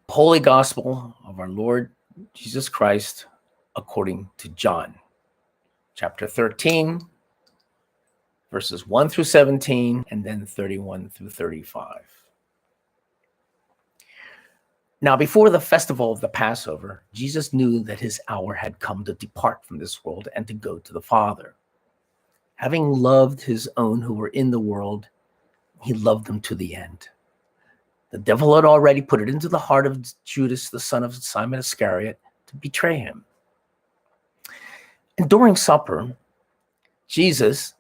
Holy Gospel of our Lord Jesus Christ according to John, chapter 13, verses 1 through 17, and then 31 through 35. Now, before the festival of the Passover, Jesus knew that his hour had come to depart from this world and to go to the Father. Having loved his own who were in the world, he loved them to the end. The devil had already put it into the heart of Judas, the son of Simon Iscariot, to betray him. And during supper, Jesus,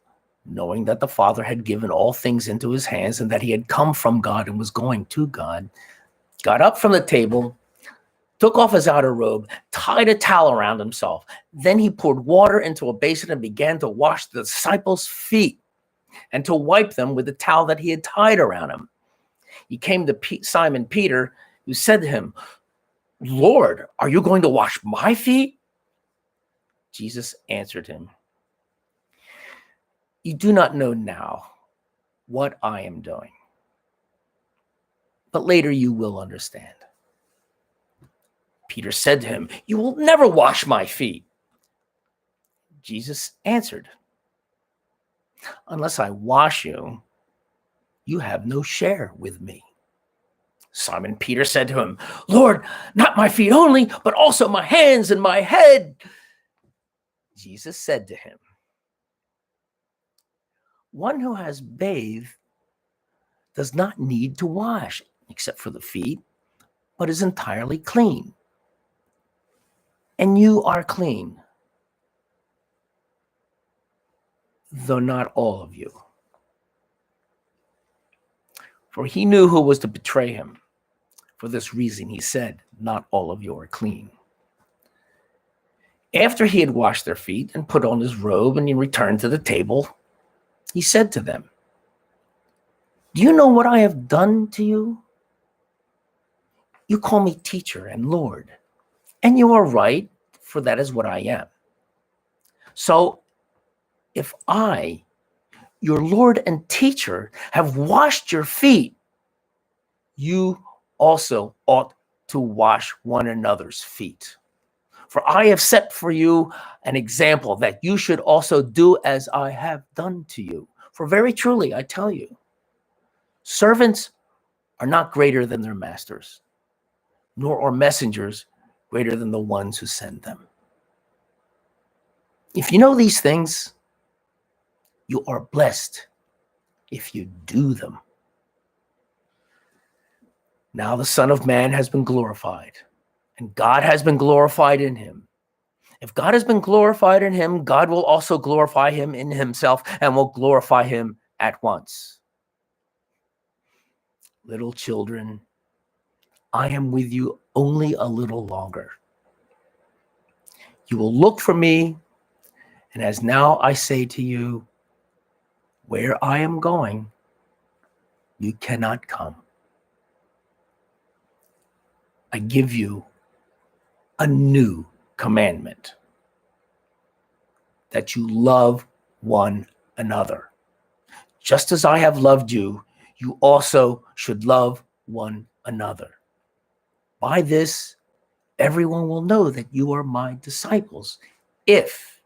knowing that the Father had given all things into his hands and that he had come from God and was going to God, got up from the table, took off his outer robe, tied a towel around himself. Then he poured water into a basin and began to wash the disciples' feet and to wipe them with the towel that he had tied around him. He came to Simon Peter, who said to him, "Lord, are you going to wash my feet?" Jesus answered him, "You do not know now what I am doing, but later you will understand." Peter said to him, "You will never wash my feet." Jesus answered, "Unless I wash you, you have no share with me." Simon Peter said to him, "Lord, not my feet only, but also my hands and my head." Jesus said to him, "One who has bathed does not need to wash except for the feet, but is entirely clean. And you are clean, though not all of you." For he knew who was to betray him. For this reason, he said, "Not all of you are clean." After he had washed their feet and put on his robe and he returned to the table, he said to them, "Do you know what I have done to you? You call me teacher and Lord, and you are right, for that is what I am. So if I, your Lord and teacher, have washed your feet, you also ought to wash one another's feet. For I have set for you an example that you should also do as I have done to you. For very truly, I tell you, servants are not greater than their masters, nor are messengers greater than the ones who send them. If you know these things, you are blessed if you do them. Now the Son of Man has been glorified, and God has been glorified in him. If God has been glorified in him, God will also glorify him in himself and will glorify him at once. Little children, I am with you only a little longer. You will look for me, and as now I say to you, where I am going, you cannot come. I give you a new commandment, that you love one another. Just as I have loved you, you also should love one another. By this, everyone will know that you are my disciples, if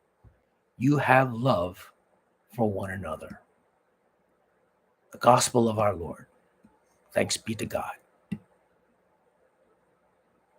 you have love for one another. The gospel of our Lord. Thanks be to God.